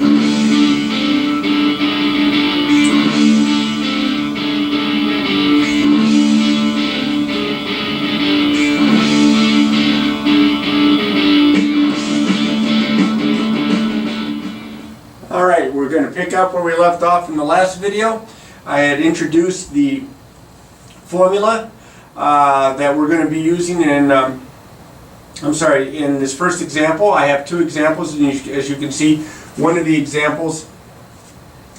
Alright, we're going to pick up where we left off in the last video. I had introduced the formula that we're going to be using in, in this first example. I have two examples, and as you can see, one of the examples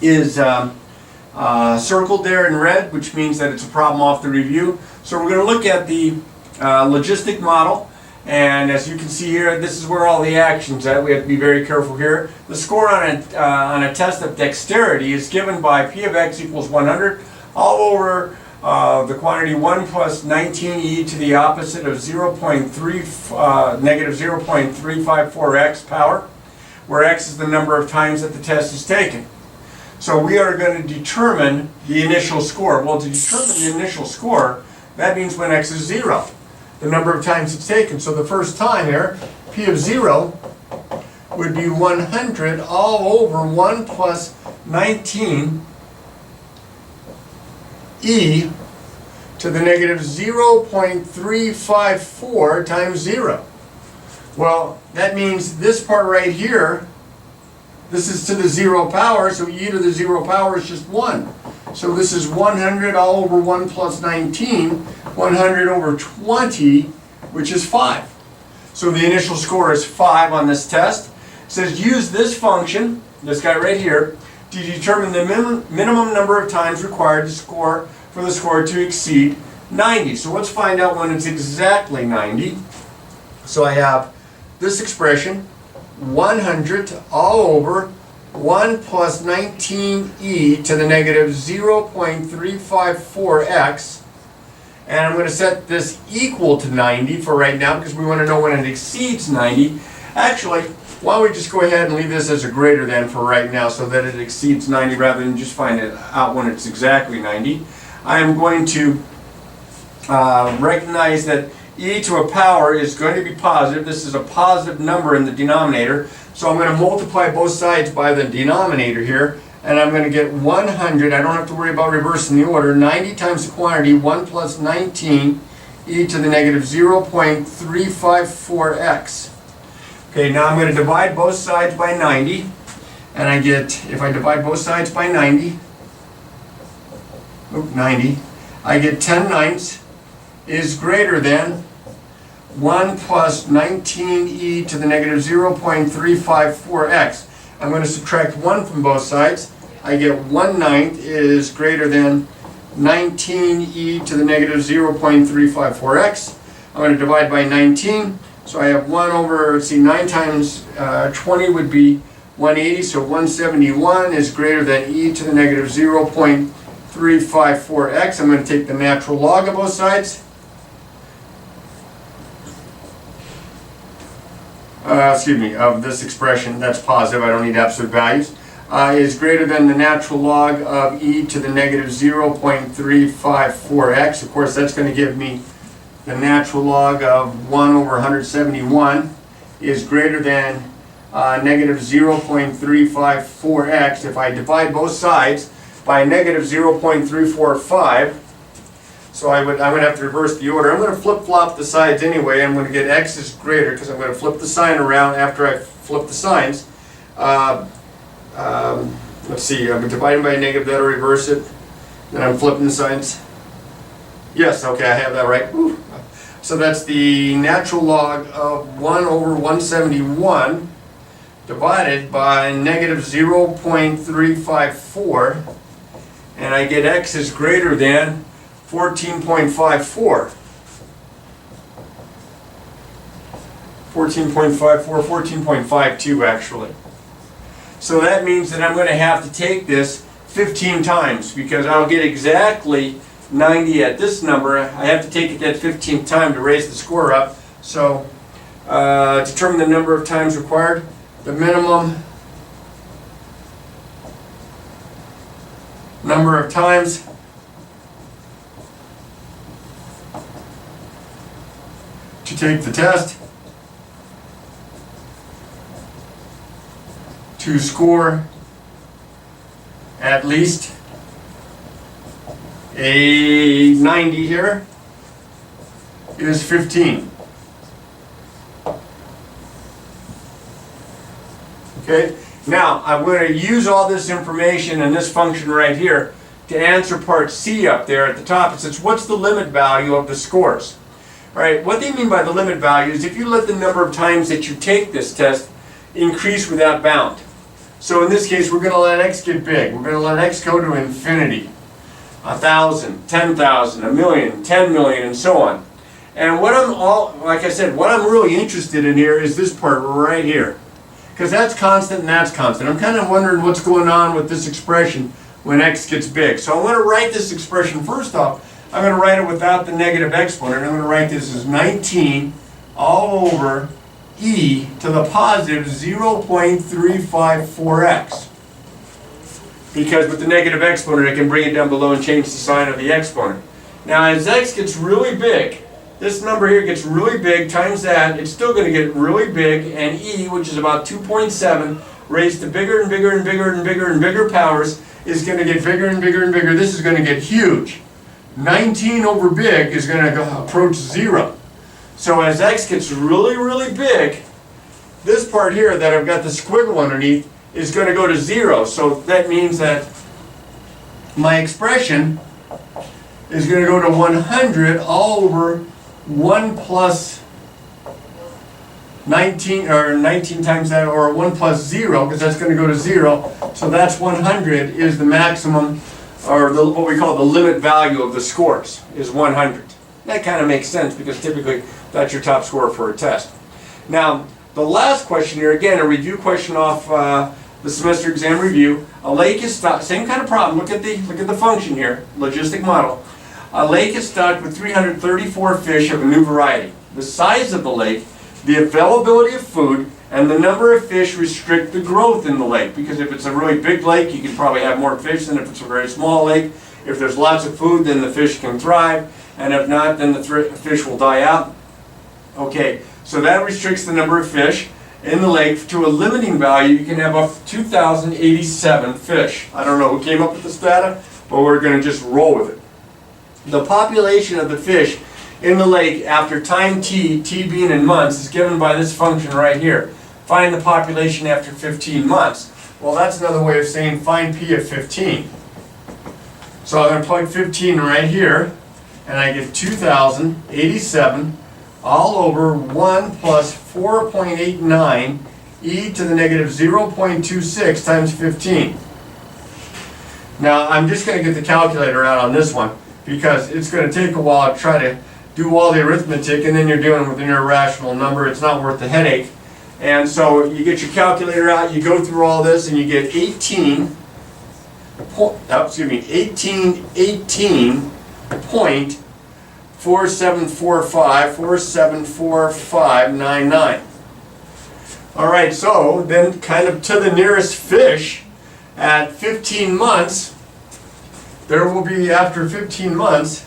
is circled there in red, which means that it's a problem off the review. So we're going to look at the logistic model. And as you can see here, this is where all the actions at. We have to be very careful here. The score on a test of dexterity is given by P of x equals 100 all over the quantity 1 plus 19e to the opposite of negative 0.354x power, where x is the number of times that the test is taken. So we are going to determine the initial score. Well, to determine the initial score, that means when x is 0. The number of times it's taken. So the first time here, P of 0 would be 100 all over 1 plus 19 e to the negative 0.354 times 0. Well, that means this part right here, this is to the 0 power, so e to the 0 power is just 1. So this is 100 all over 1 plus 19, 100 over 20, which is 5. So the initial score is 5 on this test. It says use this function, this guy right here, to determine the minimum number of times required for the score to exceed 90. So let's find out when it's exactly 90. So I have this expression, 100 all over 1 plus 19e to the negative 0.354x, and I'm going to set this equal to 90 for right now because we want to know when it exceeds 90. Actually, why don't we just go ahead and leave this as a greater than for right now so that it exceeds 90 rather than just find it out when it's exactly 90. I am going to recognize that e to a power is going to be positive. This is a positive number in the denominator. So I'm going to multiply both sides by the denominator here, and I'm going to get 100. I don't have to worry about reversing the order. 90 times the quantity, 1 plus 19 e to the negative 0.354x. Okay, now I'm going to divide both sides by 90, and I get, if I divide both sides by 90, I get 10/9 is greater than 1 plus 19e to the negative 0.354x. I'm going to subtract 1 from both sides. I get 1/9 is greater than 19e to the negative 0.354x. I'm going to divide by 19. So I have 1 over, let's see, 9 times 20 would be 180. So 171 is greater than e to the negative 0.354x. I'm going to take the natural log of both sides. Of this expression, that's positive, I don't need absolute values, is greater than the natural log of e to the negative 0.354x. Of course, that's going to give me the natural log of 1 over 171 is greater than negative 0.354x. If I divide both sides by negative 0.345, so I'm going to have to reverse the order. I'm going to flip-flop the sides anyway. I'm going to get x is greater because I'm going to flip the sign around after I flip the signs. Let's see, I'm dividing by a negative, that'll reverse it. Then I'm flipping the signs. Yes, okay, I have that right. Woo. So that's the natural log of 1 over 171 divided by negative 0.354. And I get x is greater than 14.54. 14.52 actually. So that means that I'm going to have to take this 15 times because I'll get exactly 90 at this number. I have to take it that 15th time to raise the score up. So determine the number of times required. The minimum number of times to take the test to score at least a 90 here is 15. Okay, now I'm going to use all this information and this function right here to answer part C up there at the top. It says, what's the limit value of the scores? All right, what they mean by the limit value is if you let the number of times that you take this test increase without bound. So in this case, we're going to let x get big. We're going to let x go to infinity. 1,000, 10,000, 1,000,000, 10 million, and so on. And what like I said, what I'm really interested in here is this part right here. Because that's constant and that's constant. I'm kind of wondering what's going on with this expression when x gets big. So I'm going to write this expression first off. I'm going to write it without the negative exponent. I'm going to write this as 19 all over e to the positive 0.354x. Because with the negative exponent, I can bring it down below and change the sign of the exponent. Now, as x gets really big, this number here gets really big, times that, it's still going to get really big, and e, which is about 2.7, raised to bigger and bigger and bigger and bigger and bigger powers, is going to get bigger and bigger and bigger. This is going to get huge. 19 over big is going to approach 0. So as x gets really, really big, this part here that I've got the squiggle underneath is going to go to 0. So that means that my expression is going to go to 100 all over 1 plus 19, or 19 times that, or 1 plus 0, because that's going to go to 0. So that's 100 is the maximum, or what we call the limit value of the scores, is 100. That kind of makes sense because typically that's your top score for a test. Now, the last question here, again, a review question off the semester exam review. A lake is stocked, same kind of problem. Look at the function here, logistic model. A lake is stocked with 334 fish of a new variety. The size of the lake, the availability of food, and the number of fish restrict the growth in the lake. Because if it's a really big lake, you can probably have more fish than if it's a very small lake. If there's lots of food, then the fish can thrive. And if not, then the fish will die out. Okay, so that restricts the number of fish in the lake to a limiting value. You can have up to 2,087 fish. I don't know who came up with this data, but we're going to just roll with it. The population of the fish in the lake after time t, t being in months, is given by this function right here. Find the population after 15 months. Well, that's another way of saying find p of 15. So I'm going to plug 15 right here, and I get 2,087 all over 1 plus 4.89 e to the negative 0.26 times 15. Now, I'm just going to get the calculator out on this one, because it's going to take a while to try to do all the arithmetic, and then you're dealing with an irrational number. It's not worth the headache. And so you get your calculator out, you go through all this, and you get 18.4745 All right, so then kind of to the nearest fish at 15 months, there will be, after 15 months,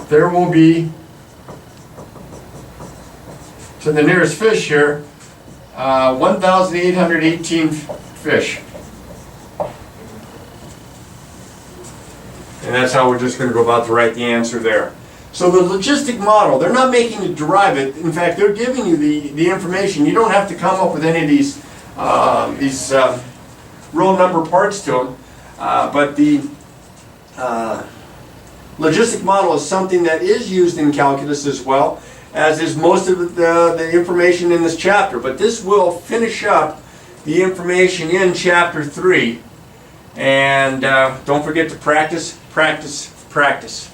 there will be, to the nearest fish here, 1,818 fish. And that's how we're just going to go about to write the answer there. So the logistic model, they're not making you derive it. In fact, they're giving you the information. You don't have to come up with any of these real number parts to them. But the logistic model is something that is used in calculus as well, as is most of the information in this chapter. But this will finish up the information in chapter 3. And don't forget to practice, practice, practice.